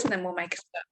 and then we'll make a start.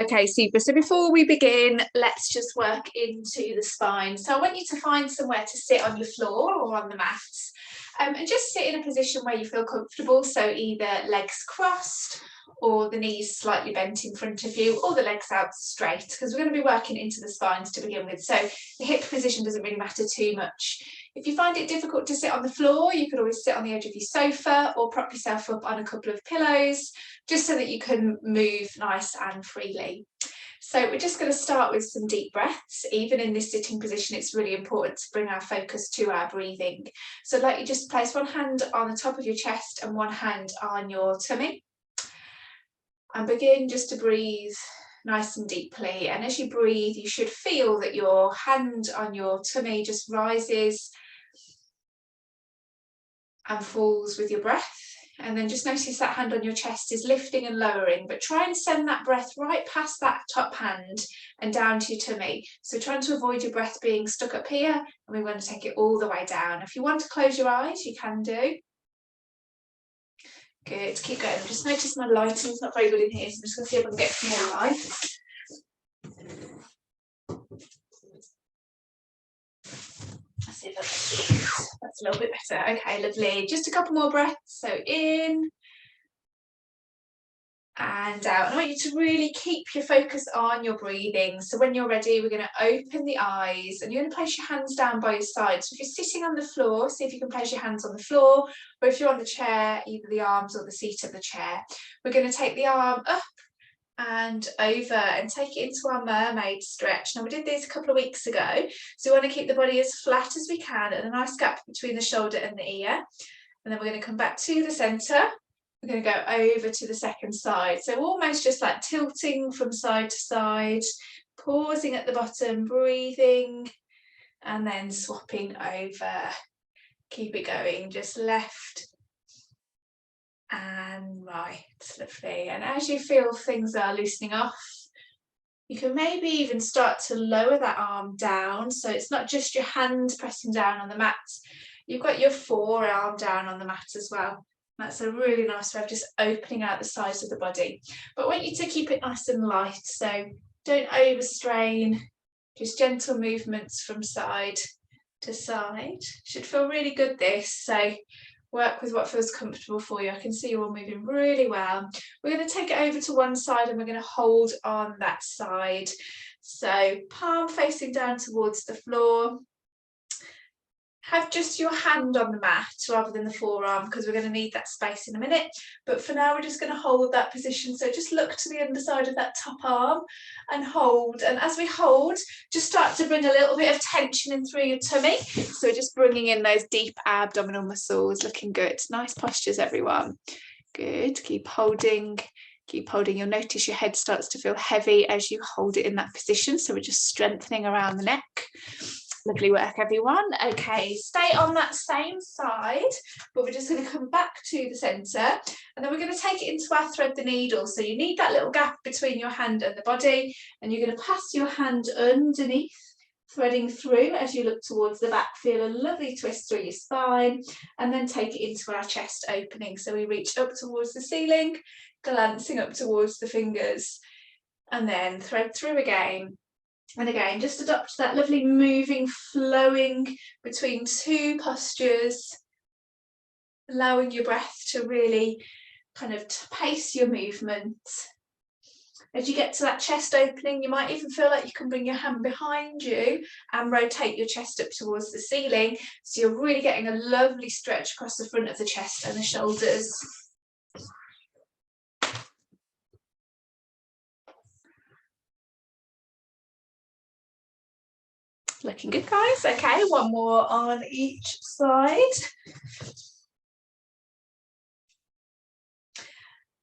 Okay, super. So before we begin, let's just work into the spine. So I want you to find somewhere to sit on your floor or on the mats, and just sit in a position where you feel comfortable. So either legs crossed or the knees slightly bent in front of you, or the legs out straight, because we're going to be working into the spines to begin with. So the hip position doesn't really matter too much. If you find it difficult to sit on the floor, you could always sit on the edge of your sofa or prop yourself up on a couple of pillows, just so that you can move nice and freely. So we're just going to start with some deep breaths. Even in this sitting position, it's really important to bring our focus to our breathing. So I'd like you just place one hand on the top of your chest and one hand on your tummy. And begin just to breathe nice and deeply. And as you breathe, you should feel that your hand on your tummy just rises and falls with your breath. And then just notice that hand on your chest is lifting and lowering, but try and send that breath right past that top hand and down to your tummy. So trying to avoid your breath being stuck up here, and we want to take it all the way down. If you want to close your eyes, you can do. Good, keep going. Just notice my lighting's not very good in here, so I'm just going to see if I can get some more light. Let's see if that's a little bit better. Okay, lovely. Just a couple more breaths. So in and out. I want you to really keep your focus on your breathing. So when you're ready, we're going to open the eyes and you're going to place your hands down by your side. So if you're sitting on the floor, see if you can place your hands on the floor, or if you're on the chair, either the arms or the seat of the chair. We're going to take the arm up and over and take it into our mermaid stretch. Now we did this a couple of weeks ago, so we want to keep the body as flat as we can and a nice gap between the shoulder and the ear. And then we're going to come back to the centre. We're going to go over to the second side, so almost just like tilting from side to side, pausing at the bottom, breathing, and then swapping over. Keep it going, just left and right. Lovely. And as you feel things are loosening off, you can maybe even start to lower that arm down, so it's not just your hand pressing down on the mat, you've got your forearm down on the mat as well. That's a really nice way of just opening out the sides of the body. But I want you to keep it nice and light, so don't overstrain, just gentle movements from side to side. Should feel really good this, so work with what feels comfortable for you. I can see you're all moving really well. We're going to take it over to one side and we're going to hold on that side. So palm facing down towards the floor. Have just your hand on the mat rather than the forearm, because we're going to need that space in a minute. But for now, we're just going to hold that position. So just look to the underside of that top arm and hold. And as we hold, just start to bring a little bit of tension in through your tummy. So we're just bringing in those deep abdominal muscles. Looking good. Nice postures, everyone. Good. Keep holding. Keep holding. You'll notice your head starts to feel heavy as you hold it in that position. So we're just strengthening around the neck. Lovely work, everyone. Okay, stay on that same side, but we're just going to come back to the centre, and then we're going to take it into our thread the needle. So you need that little gap between your hand and the body, and you're going to pass your hand underneath, threading through as you look towards the back. Feel a lovely twist through your spine, and then take it into our chest opening. So we reach up towards the ceiling, glancing up towards the fingers, and then thread through again. And again, just adopt that lovely moving, flowing between two postures, allowing your breath to really kind of pace your movement. As you get to that chest opening, you might even feel like you can bring your hand behind you and rotate your chest up towards the ceiling. So you're really getting a lovely stretch across the front of the chest and the shoulders. Looking good, guys. Okay, one more on each side.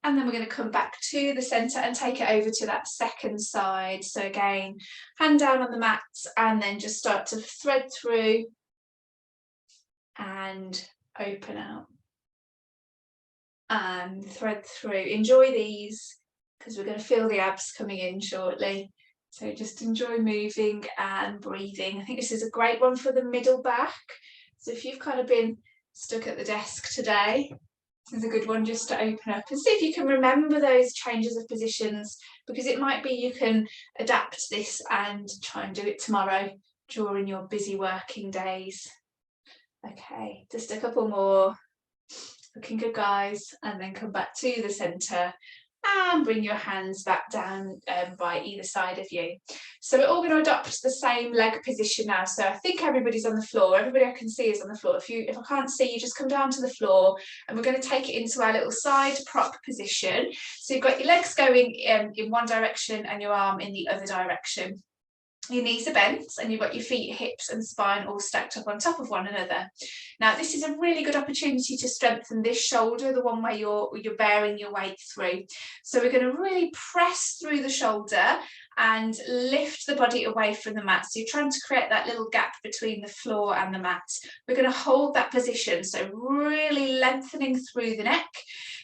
And then we're going to come back to the centre and take it over to that second side. So again, hand down on the mat and then just start to thread through and open out. And thread through. Enjoy these because we're going to feel the abs coming in shortly. So just enjoy moving and breathing. I think this is a great one for the middle back. So if you've kind of been stuck at the desk today, this is a good one just to open up and see if you can remember those changes of positions, because it might be you can adapt this and try and do it tomorrow during your busy working days. Okay, just a couple more. Looking good, guys, and then come back to the centre and bring your hands back down by either side of you. So we're all going to adopt the same leg position now. So I think everybody's on the floor. Everybody I can see is on the floor. If I can't see you, just come down to the floor, and we're going to take it into our little side prop position. So you've got your legs going in one direction and your arm in the other direction. Your knees are bent and you've got your feet, hips and spine all stacked up on top of one another. Now this is a really good opportunity to strengthen this shoulder, the one where you're bearing your weight through. So we're going to really press through the shoulder and lift the body away from the mat. So you're trying to create that little gap between the floor and the mat. We're going to hold that position, so really lengthening through the neck.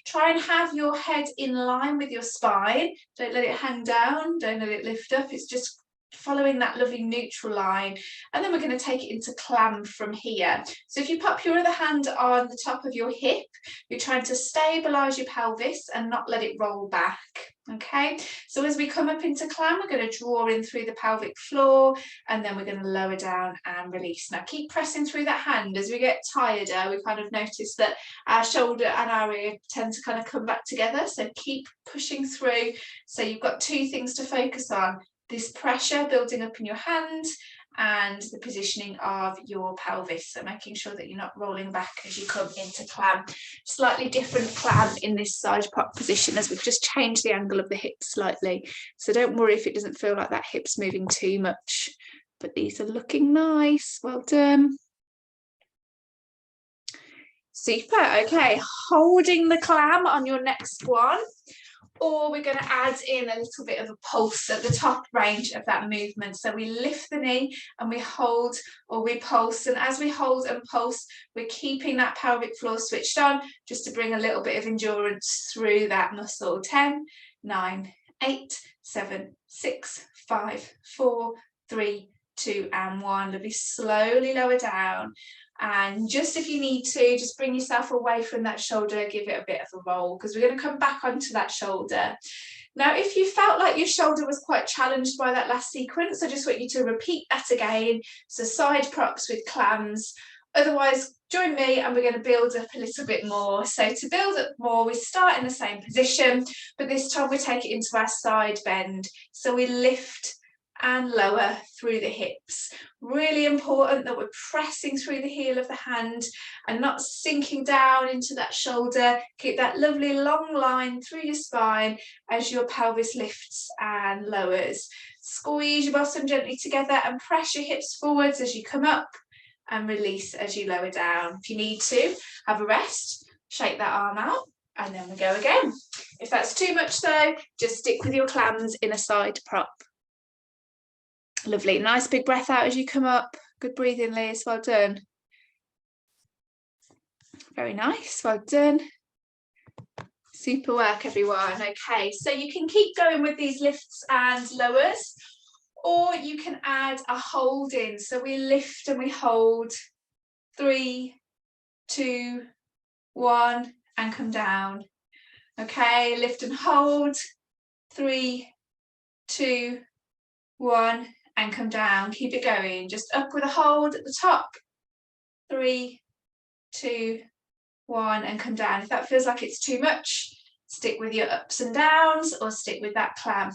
Try and have your head in line with your spine. Don't let it hang down, don't let it lift up. It's just following that lovely neutral line, and then we're going to take it into clam from here. So if you pop your other hand on the top of your hip, you're trying to stabilize your pelvis and not let it roll back. Okay, so as we come up into clam, we're going to draw in through the pelvic floor, and then we're going to lower down and release. Now keep pressing through that hand. As we get tireder, we kind of notice that our shoulder and our ear tend to kind of come back together, so keep pushing through. So you've got two things to focus on: this pressure building up in your hand and the positioning of your pelvis. So making sure that you're not rolling back as you come into clam. Slightly different clam in this side prop position, as we've just changed the angle of the hips slightly. So don't worry if it doesn't feel like that hip's moving too much, but these are looking nice. Well done. Super. Okay, holding the clam on your next one. Or we're going to add in a little bit of a pulse at the top range of that movement. So we lift the knee and we hold or we pulse. And as we hold and pulse, we're keeping that pelvic floor switched on just to bring a little bit of endurance through that muscle. 10, 9, 8, 7, 6, 5, 4, 3, 2, and 1. Lovely. Slowly lower down. And just if you need to, just bring yourself away from that shoulder, give it a bit of a roll, because we're going to come back onto that shoulder. Now, if you felt like your shoulder was quite challenged by that last sequence, I just want you to repeat that again. So side props with clams. Otherwise, join me and we're going to build up a little bit more. So to build up more, we start in the same position, but this time we take it into our side bend. So we lift and lower through the hips. Really important that we're pressing through the heel of the hand and not sinking down into that shoulder. Keep that lovely long line through your spine as your pelvis lifts and lowers. Squeeze your bottom gently together and press your hips forwards as you come up, and release as you lower down. If you need to, have a rest, shake that arm out, and then we go again. If that's too much though, just stick with your clams in a side prop. Lovely. Nice big breath out as you come up. Good breathing, Liz. Well done. Very nice. Well done. Super work, everyone. Okay, so you can keep going with these lifts and lowers, or you can add a hold in. So we lift and we hold. 3, 2, 1, and come down. Okay, lift and hold. 3, 2, 1. And come down. Keep it going. Just up with a hold at the top. 3, 2, 1, and come down. If that feels like it's too much, stick with your ups and downs or stick with that clam.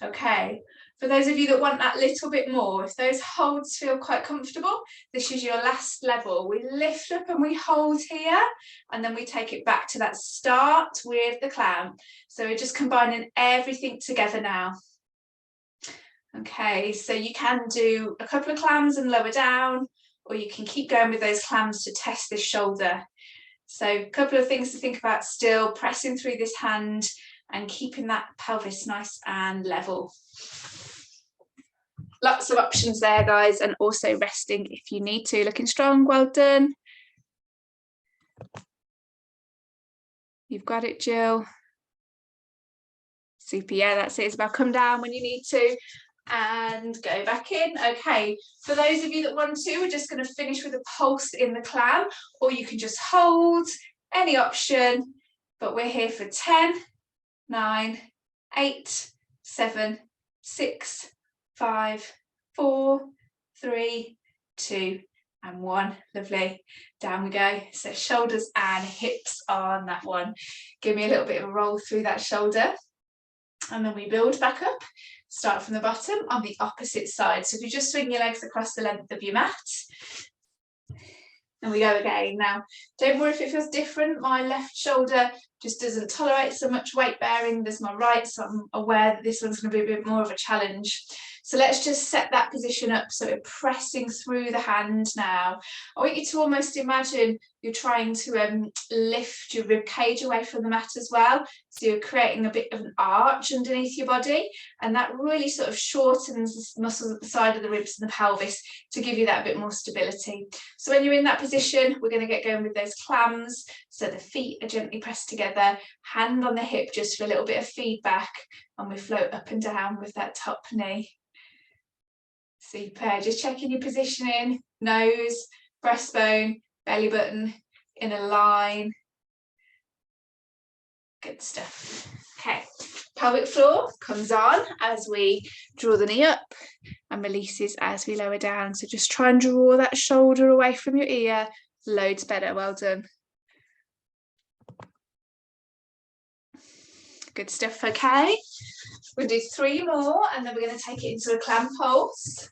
Okay. For those of you that want that little bit more, if those holds feel quite comfortable, this is your last level. We lift up and we hold here, and then we take it back to that start with the clam. So we're just combining everything together now. Okay, so you can do a couple of clams and lower down, or you can keep going with those clams to test this shoulder. So a couple of things to think about still: pressing through this hand and keeping that pelvis nice and level. Lots of options there, guys, and also resting if you need to. Looking strong, well done. You've got it, Jill. Super, yeah, that's it. Isabel, come down when you need to. and go back in. Okay, for those of you that want to, we're just going to finish with a pulse in the clam, or you can just hold, any option, but we're here for 10, 9, 8, 7, 6, 5, 4, 3, 2, and 1. Lovely. Down we go. So shoulders and hips on that one. Give me a little bit of a roll through that shoulder, and then we build back up. Start from the bottom on the opposite side. So if you just swing your legs across the length of your mat, and we go again. Now, don't worry if it feels different. My left shoulder just doesn't tolerate so much weight bearing as my right, so I'm aware that this one's going to be a bit more of a challenge. So let's just set that position up so we're pressing through the hand now. I want you to almost imagine you're trying to lift your rib cage away from the mat as well. So you're creating a bit of an arch underneath your body, and that really sort of shortens the muscles at the side of the ribs and the pelvis to give you that bit more stability. So when you're in that position, we're going to get going with those clams. So the feet are gently pressed together, hand on the hip just for a little bit of feedback, and we float up and down with that top knee. Super. Just checking your positioning, nose, breastbone, belly button in a line. Good stuff. Okay, pelvic floor comes on as we draw the knee up and releases as we lower down. So just try and draw that shoulder away from your ear. Loads better. Well done. Good stuff. Okay, we'll do 3 more, and then we're going to take it into a clam pulse.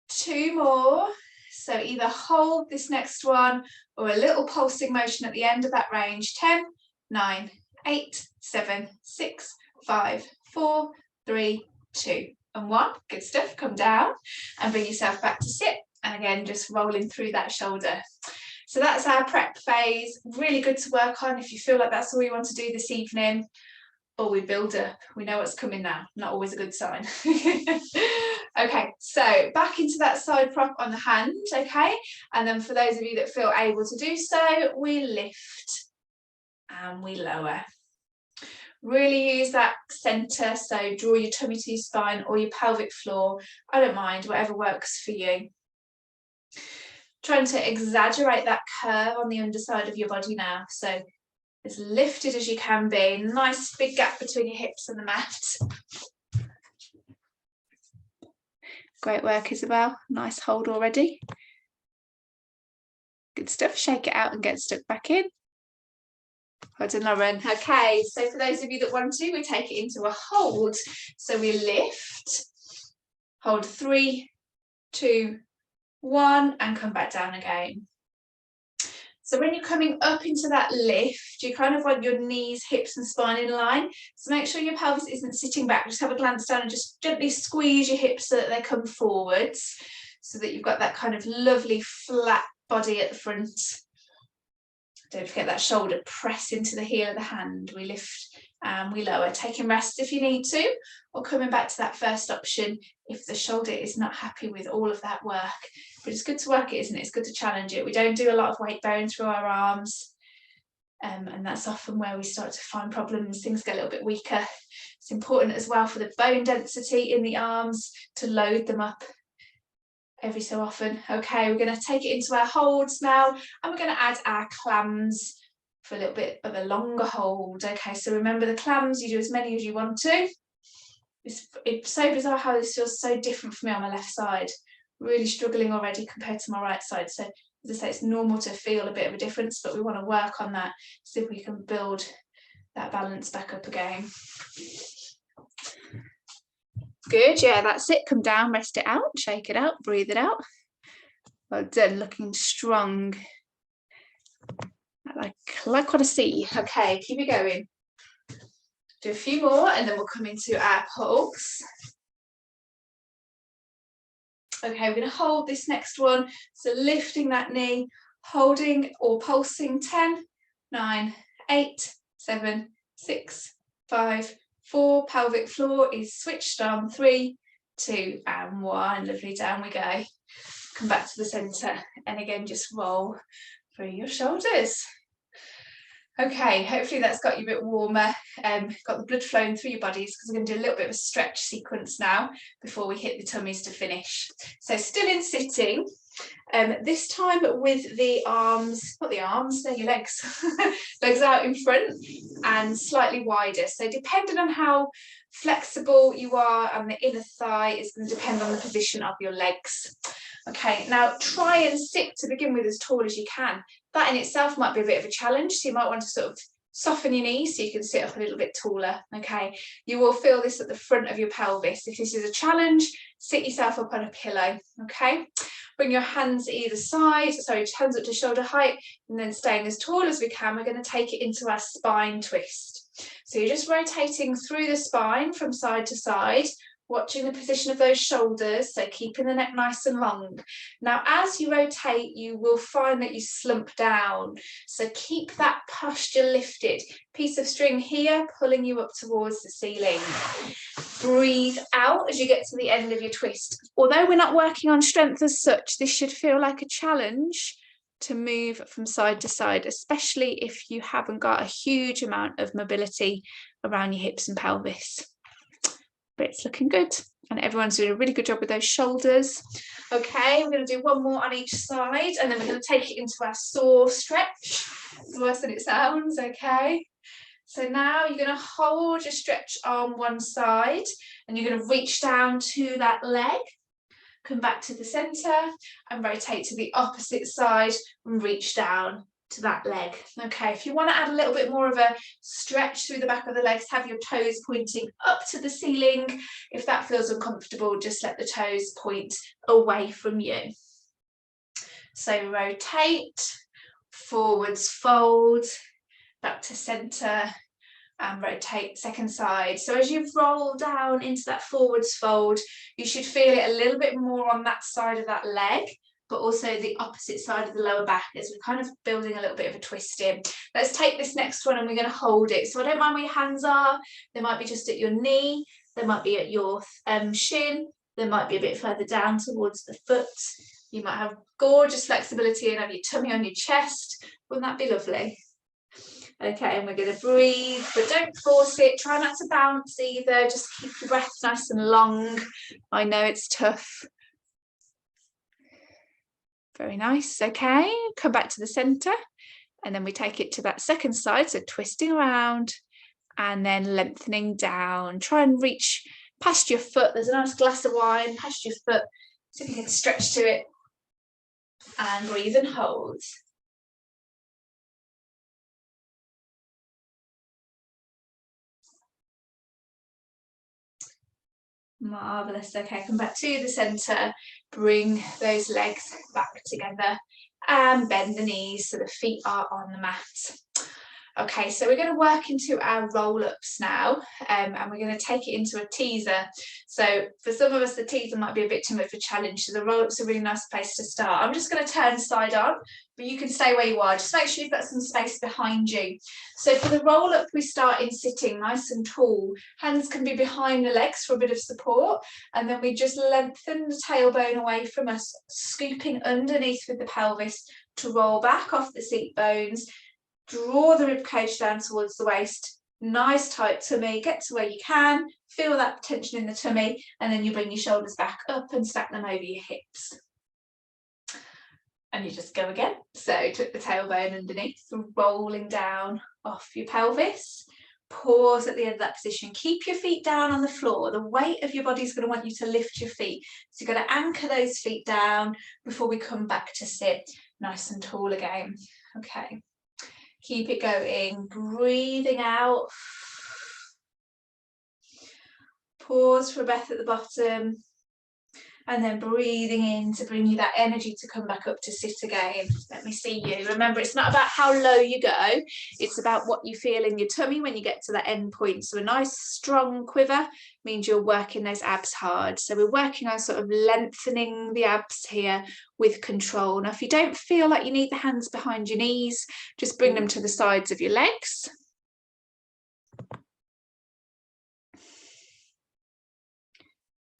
2 more. So either hold this next one or a little pulsing motion at the end of that range. 10, 9, 8, 7, 6, 5, 4, 3, 2, and 1. Good stuff. Come down and bring yourself back to sit. And again, just rolling through that shoulder. So that's our prep phase. Really good to work on if you feel like that's all you want to do this evening. Or we build up. We know what's coming now. Not always a good sign. Okay, so back into that side prop on the hand, okay? And then for those of you that feel able to do so, we lift and we lower. Really use that centre, so draw your tummy to your spine or your pelvic floor. I don't mind, whatever works for you. Trying to exaggerate that curve on the underside of your body now. So as lifted as you can be. Nice big gap between your hips and the mat. Great work, Isabel. Nice hold already. Good stuff. Shake it out and get stuck back in. Well done, Lauren. Okay, so for those of you that want to, we take it into a hold. So we lift, hold 3, 2, 1, and come back down again. So when you're coming up into that lift, you kind of want your knees, hips and spine in line. So make sure your pelvis isn't sitting back. Just have a glance down and just gently squeeze your hips so that they come forwards, so that you've got that kind of lovely flat body at the front. Don't forget that shoulder press into the heel of the hand. We lift and we lower, taking rest if you need to, or coming back to that first option if the shoulder is not happy with all of that work. But it's good to work it, isn't it? It's good to challenge it. We don't do a lot of weight bearing through our arms, and that's often where we start to find problems. Things get a little bit weaker. It's important as well for the bone density in the arms to load them up every so often. Okay, we're going to take it into our holds now, and we're going to add our clams for a little bit of a longer hold. Okay, so remember the clams, you do as many as you want to. It's so bizarre how this feels so different for me on my left side. Really struggling already compared to my right side. So as I say, it's normal to feel a bit of a difference, but we want to work on that, see if we can build that balance back up again. Good, yeah, that's it. Come down, rest it out, shake it out, breathe it out. Well done, looking strong. I like what I see. Okay, keep it going. Do a few more and then we'll come into our pulse. Okay, we're going to hold this next one. So lifting that knee, holding or pulsing 10, 9, 8, 7, 6, 5, 4. Pelvic floor is switched on. 3, 2, and 1. Lovely, down we go. Come back to the centre and again just roll through your shoulders. Okay, hopefully that's got you a bit warmer, got the blood flowing through your bodies, because we're going to do a little bit of a stretch sequence now before we hit the tummies to finish. So still in sitting, this time with the arms, not the arms, they're your legs, legs out in front and slightly wider. So depending on how flexible you are, and the inner thigh is going to depend on the position of your legs. Okay, now try and sit to begin with as tall as you can. That in itself might be a bit of a challenge, so you might want to sort of soften your knees so you can sit up a little bit taller. Okay, you will feel this at the front of your pelvis. If this is a challenge, sit yourself up on a pillow. Okay, bring your hands either side, sorry, hands up to shoulder height, and then staying as tall as we can, we're going to take it into our spine twist. So you're just rotating through the spine from side to side, watching the position of those shoulders, so keeping the neck nice and long. Now, as you rotate, you will find that you slump down. So keep that posture lifted. Piece of string here, pulling you up towards the ceiling. Breathe out as you get to the end of your twist. Although we're not working on strength as such, this should feel like a challenge to move from side to side, especially if you haven't got a huge amount of mobility around your hips and pelvis. But it's looking good, and everyone's doing a really good job with those shoulders. Okay, we're going to do one more on each side, and then we're going to take it into our saw stretch. It's worse than it sounds. Okay, so now you're going to hold your stretch arm one side, and you're going to reach down to that leg, come back to the center, and rotate to the opposite side and reach down to that leg. Okay, if you want to add a little bit more of a stretch through the back of the legs, have your toes pointing up to the ceiling. If that feels uncomfortable, just let the toes point away from you. So rotate, forwards fold, back to center, and rotate second side. So as you roll down into that forwards fold, you should feel it a little bit more on that side of that leg, but also the opposite side of the lower back, as we're kind of building a little bit of a twist in. Let's take this next one and we're going to hold it. So I don't mind where your hands are. They might be just at your knee. They might be at your shin. They might be a bit further down towards the foot. You might have gorgeous flexibility and have your tummy on your chest. Wouldn't that be lovely? Okay, and we're going to breathe, but don't force it. Try not to bounce either. Just keep your breath nice and long. I know it's tough. Very nice. Okay, come back to the center, and then we take it to that second side, so twisting around and then lengthening down. Try and reach past your foot. There's a nice glass of wine past your foot, so you can stretch to it, and breathe and hold. Marvelous. Okay, come back to the center, bring those legs back together and bend the knees so the feet are on the mat. Okay, so we're going to work into our roll-ups now, and we're going to take it into a teaser. So for some of us, the teaser might be a bit too much of a challenge, so the roll-up's a really nice place to start. I'm just going to turn side on, but you can stay where you are. Just make sure you've got some space behind you. So for the roll-up, we start in sitting nice and tall. Hands can be behind the legs for a bit of support, and then we just lengthen the tailbone away from us, scooping underneath with the pelvis to roll back off the seat bones. Draw the ribcage down towards the waist, nice tight tummy, get to where you can, feel that tension in the tummy, and then you bring your shoulders back up and stack them over your hips. And you just go again. So tuck the tailbone underneath, rolling down off your pelvis. Pause at the end of that position. Keep your feet down on the floor. The weight of your body is going to want you to lift your feet. So you've got to anchor those feet down before we come back to sit nice and tall again. Okay. Keep it going, breathing out. Pause for a breath at the bottom, and then breathing in to bring you that energy to come back up to sit again. Let me see you. Remember, it's not about how low you go, it's about what you feel in your tummy when you get to that end point. So a nice strong quiver means you're working those abs hard. So we're working on sort of lengthening the abs here with control. Now, if you don't feel like you need the hands behind your knees, just bring them to the sides of your legs.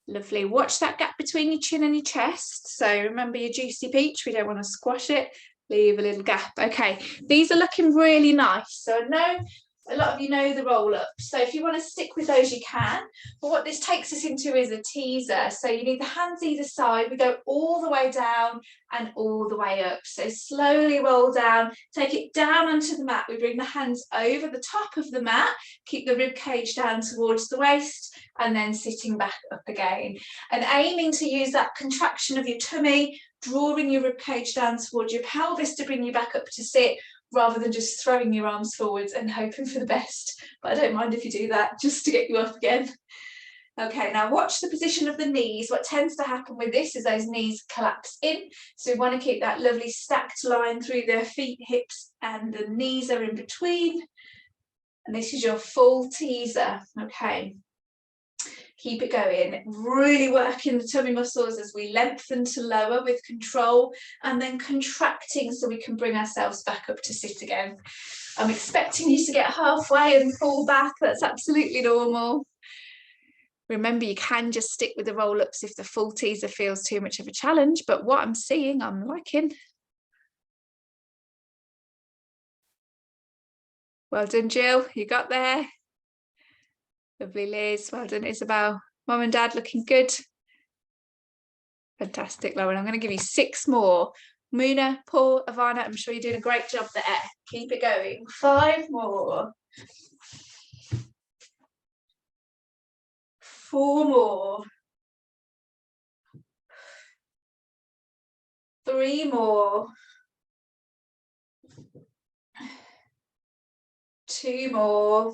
Lovely. Watch that gap between your chin and your chest. So remember your juicy peach, we don't want to squash it. leave a little gap. Okay, these are looking really nice. So I know a lot of you know the roll up. So if you want to stick with those, you can. But what this takes us into is a teaser. So you need the hands either side. We go all the way down and all the way up. So slowly roll down, take it down onto the mat. We bring the hands over the top of the mat, keep the rib cage down towards the waist, and then sitting back up again. And aiming to use that contraction of your tummy, drawing your rib cage down towards your pelvis to bring you back up to sit, rather than just throwing your arms forwards and hoping for the best. But I don't mind if you do that, just to get you up again. Okay, now watch the position of the knees. What tends to happen with this is those knees collapse in. So we want to keep that lovely stacked line through the feet, hips, and the knees are in between. And this is your full teaser. Okay. Keep it going, really working the tummy muscles as we lengthen to lower with control, and then contracting so we can bring ourselves back up to sit again. I'm expecting you to get halfway and fall back. That's absolutely normal. Remember, you can just stick with the roll-ups if the full teaser feels too much of a challenge, but what I'm seeing, I'm liking. Well done, Jill, you got there. Lovely, Liz. Well done, Isabel. Mum and Dad looking good. Fantastic, Lauren. I'm going to give you 6 more. Muna, Paul, Ivana, I'm sure you're doing a great job there. Keep it going. 5 more. 4 more. 3 more. 2 more.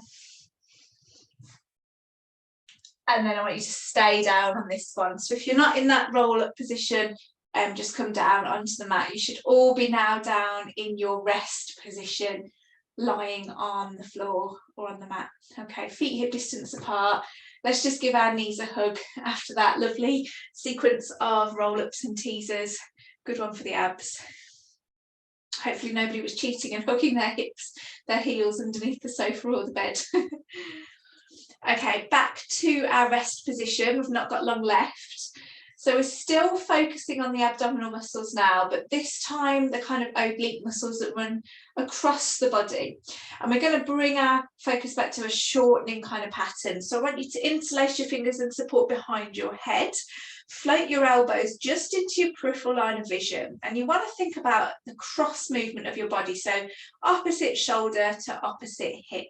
And then I want you to stay down on this one. So if you're not in that roll-up position, just come down onto the mat. You should all be now down in your rest position, lying on the floor or on the mat. Okay, feet hip distance apart. Let's just give our knees a hug after that lovely sequence of roll-ups and teasers. Good one for the abs. Hopefully nobody was cheating and hugging their hips, their heels underneath the sofa or the bed. Okay, back to our rest position. We've not got long left. So we're still focusing on the abdominal muscles now, but this time the kind of oblique muscles that run across the body. And we're going to bring our focus back to a shortening kind of pattern. So I want you to interlace your fingers and support behind your head. Float your elbows just into your peripheral line of vision. And you want to think about the cross movement of your body. So opposite shoulder to opposite hip.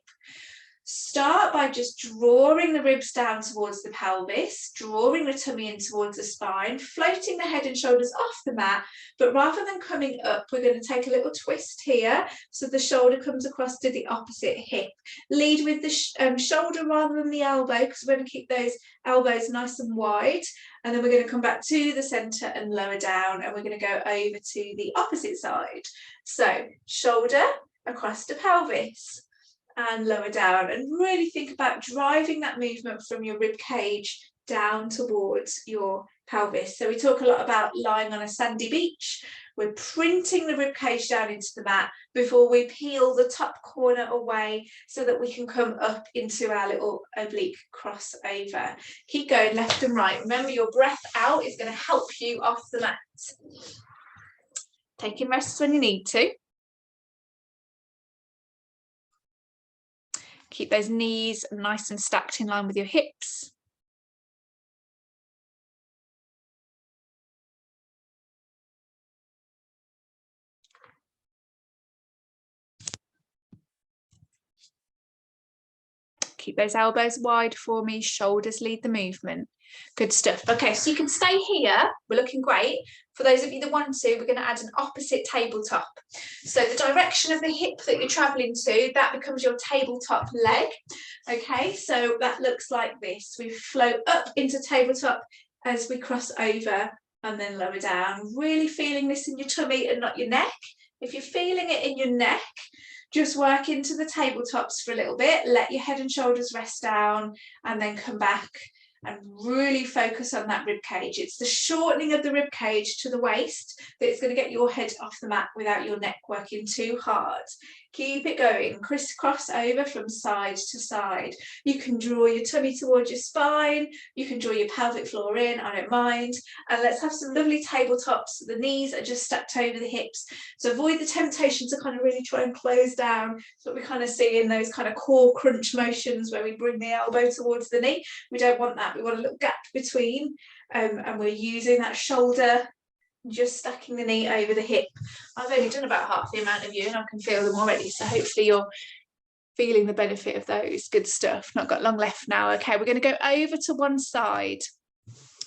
Start by just drawing the ribs down towards the pelvis, drawing the tummy in towards the spine, floating the head and shoulders off the mat, but rather than coming up, we're going to take a little twist here, so the shoulder comes across to the opposite hip. Lead with the shoulder rather than the elbow, because we're going to keep those elbows nice and wide, and then we're going to come back to the centre and lower down, and we're going to go over to the opposite side. So shoulder across to pelvis, and lower down, and really think about driving that movement from your rib cage down towards your pelvis. So we talk a lot about lying on a sandy beach. We're printing the rib cage down into the mat before we peel the top corner away so that we can come up into our little oblique crossover. Keep going left and right. Remember, your breath out is going to help you off the mat. Taking rests when you need to. Keep those knees nice and stacked in line with your hips. Keep those elbows wide for me, shoulders lead the movement. Good stuff. Okay, so you can stay here. We're looking great. For those of you that want to, we're going to add an opposite tabletop. So the direction of the hip that you're traveling to, that becomes your tabletop leg. Okay, so that looks like this. We float up into tabletop as we cross over and then lower down. Really feeling this in your tummy and not your neck. If you're feeling it in your neck, just work into the tabletops for a little bit. Let your head and shoulders rest down and then come back and really focus on that rib cage. It's the shortening of the rib cage to the waist that's going to get your head off the mat without your neck working too hard. Keep it going, crisscross over from side to side. You can draw your tummy towards your spine, you can draw your pelvic floor in, I don't mind. And let's have some lovely tabletops. The knees are just stacked over the hips, so avoid the temptation to kind of really try and close down. That's what we kind of see in those kind of core crunch motions where we bring the elbow towards the knee. We don't want that. We want a little gap between, and we're using that shoulder, just stacking the knee over the hip. I've only done about half the amount of you and I can feel them already, so hopefully you're feeling the benefit of those. Good stuff. Not got long left now. Okay, we're going to go over to one side,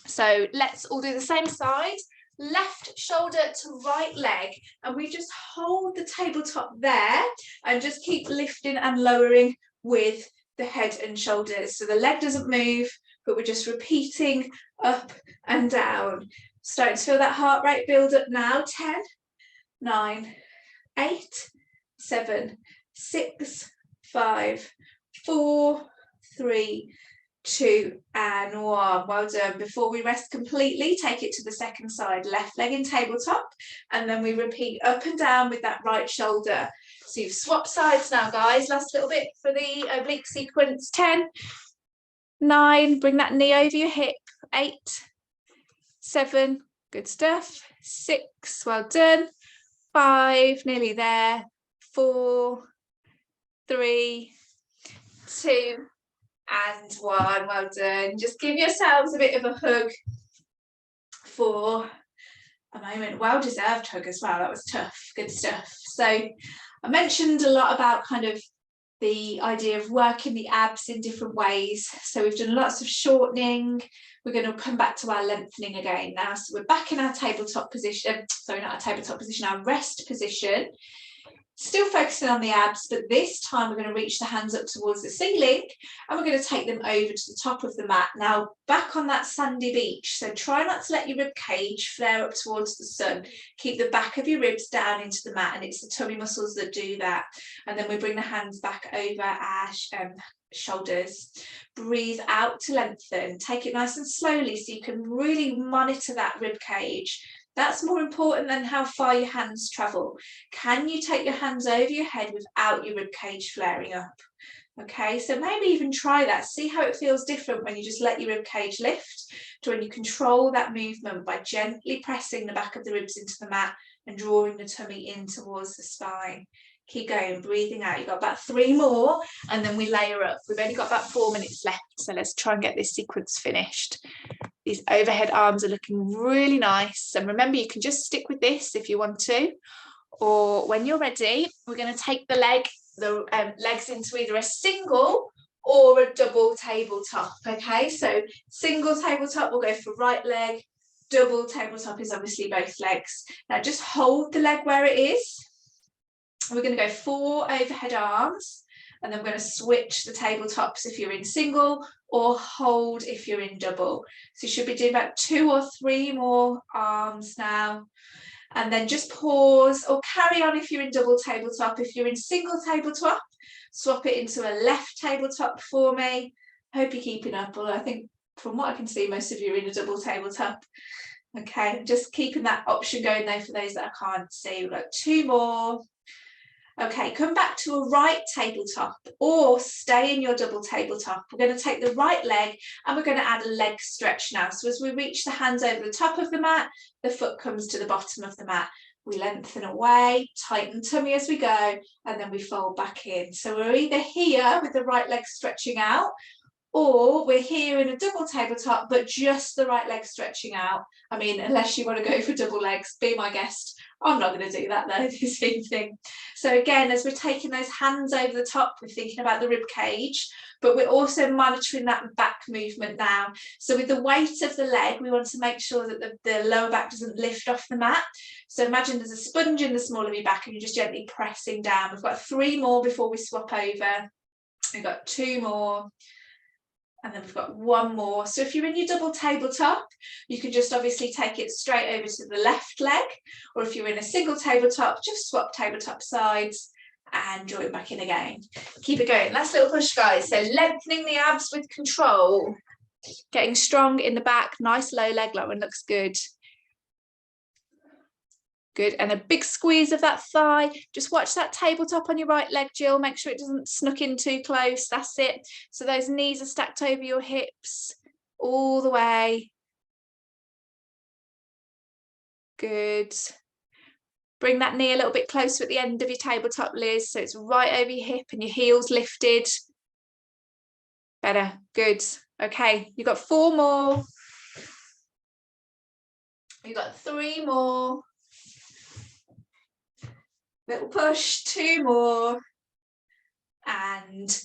so let's all do the same side. Left shoulder to right leg, and we just hold the tabletop there and just keep lifting and lowering with the head and shoulders, so the leg doesn't move, but we're just repeating up and down. Starting to feel that heart rate build up now. 10, 9, 8, 7, 6, 5, 4, 3, 2 and 1. Well done. Before we rest completely, take it to the second side, left leg in tabletop, and then we repeat up and down with that right shoulder. So you've swapped sides now, guys. Last little bit for the oblique sequence. 10, 9, bring that knee over your hip. 8, 7, good stuff. 6, well done. 5, nearly there. 4, 3, 2 and 1. Well done. Just give yourselves a bit of a hug for a moment. Well deserved hug as well. That was tough. Good stuff. So I mentioned a lot about kind of the idea of working the abs in different ways. So we've done lots of shortening. We're going to come back to our lengthening again now. So we're back in our tabletop position. Sorry, not our tabletop position, our rest position. Still focusing on the abs, but this time we're going to reach the hands up towards the ceiling and we're going to take them over to the top of the mat. Now back on that sandy beach, so try not to let your rib cage flare up towards the sun. Keep the back of your ribs down into the mat, and it's the tummy muscles that do that. And then we bring the hands back over our shoulders. Breathe out to lengthen. Take it nice and slowly so you can really monitor that rib cage. That's more important than how far your hands travel. Can you take your hands over your head without your rib cage flaring up? Okay, so maybe even try that. See how it feels different when you just let your rib cage lift to when you control that movement by gently pressing the back of the ribs into the mat and drawing the tummy in towards the spine. Keep going, breathing out. You've got about 3 more and then we layer up. We've only got about 4 minutes left, so let's try and get this sequence finished. These overhead arms are looking really nice. And remember, you can just stick with this if you want to, or when you're ready, we're going to take the legs into either a single or a double tabletop. Okay, so single tabletop, we'll go for right leg. Double tabletop is obviously both legs. Now just hold the leg where it is. We're going to go 4 overhead arms, and then we're going to switch the tabletops if you're in single, or hold if you're in double. So you should be doing about 2 or 3 more arms now, and then just pause or carry on if you're in double tabletop. If you're in single tabletop, swap it into a left tabletop for me. I hope you're keeping up, although I think from what I can see most of you are in a double tabletop. Okay, just keeping that option going there for those that I can't see. We've got 2 more. Okay, come back to a right tabletop or stay in your double tabletop. We're going to take the right leg and we're going to add a leg stretch now. So as we reach the hands over the top of the mat, the foot comes to the bottom of the mat. We lengthen away, tighten tummy as we go, and then we fold back in. So we're either here with the right leg stretching out, or we're here in a double tabletop, but just the right leg stretching out. I mean, unless you want to go for double legs, be my guest. I'm not going to do that though this evening. So again, as we're taking those hands over the top, we're thinking about the rib cage, but we're also monitoring that back movement now. So with the weight of the leg, we want to make sure that the lower back doesn't lift off the mat. So imagine there's a sponge in the small of your back and you're just gently pressing down. We've got 3 more before we swap over. We've got 2 more. And then we've got 1 more. So if you're in your double tabletop, you can just obviously take it straight over to the left leg. Or if you're in a single tabletop, just swap tabletop sides and join back in again. Keep it going. Last little push, guys. So lengthening the abs with control. Getting strong in the back, nice low leg lower, looks good. Good, and a big squeeze of that thigh. Just watch that tabletop on your right leg, Jill. Make sure it doesn't snook in too close. That's it. So those knees are stacked over your hips all the way. Good. Bring that knee a little bit closer at the end of your tabletop, Liz, so it's right over your hip and your heels lifted. Better, good. Okay, you've got 4 more. You've got 3 more. Little push, 2 more. And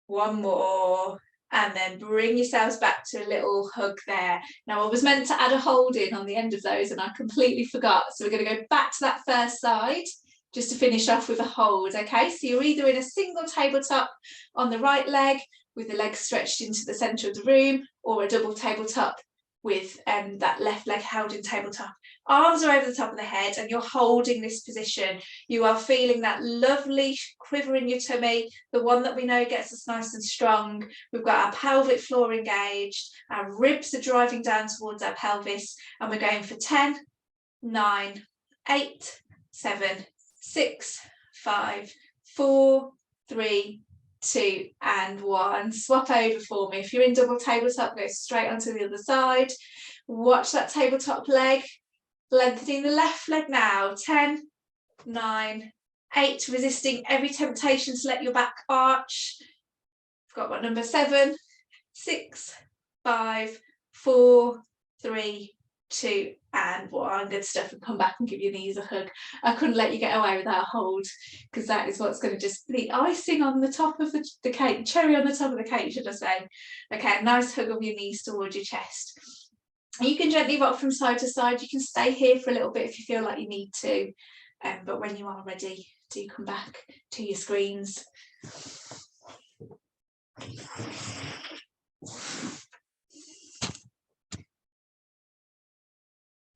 1 more. And then bring yourselves back to a little hug there. Now I was meant to add a hold in on the end of those and I completely forgot. So we're going to go back to that first side just to finish off with a hold. Okay, so you're either in a single tabletop on the right leg with the legs stretched into the centre of the room, or a double tabletop with that left leg held in tabletop. Arms are over the top of the head and you're holding this position. You are feeling that lovely quiver in your tummy, the one that we know gets us nice and strong. We've got our pelvic floor engaged, our ribs are driving down towards our pelvis, and we're going for 10, 9, 8, 7, 6, 5, 4, 3, 2 and 1. Swap over for me. If you're in double tabletop, go straight onto the other side. Watch that tabletop leg. Lengthening the left leg now. 10, 9, 8. Resisting every temptation to let your back arch. I've got my number 7, 6, 5, 4, 3, 2 and 1. Good stuff. And come back and give your knees a hug. I couldn't let you get away without a hold, because that is what's going to just be icing on the top of the cake, cherry on the top of the cake, should I say. Okay, nice hug of your knees towards your chest. You can gently rock from side to side. You can stay here for a little bit if you feel like you need to, but when you are ready, do come back to your screens.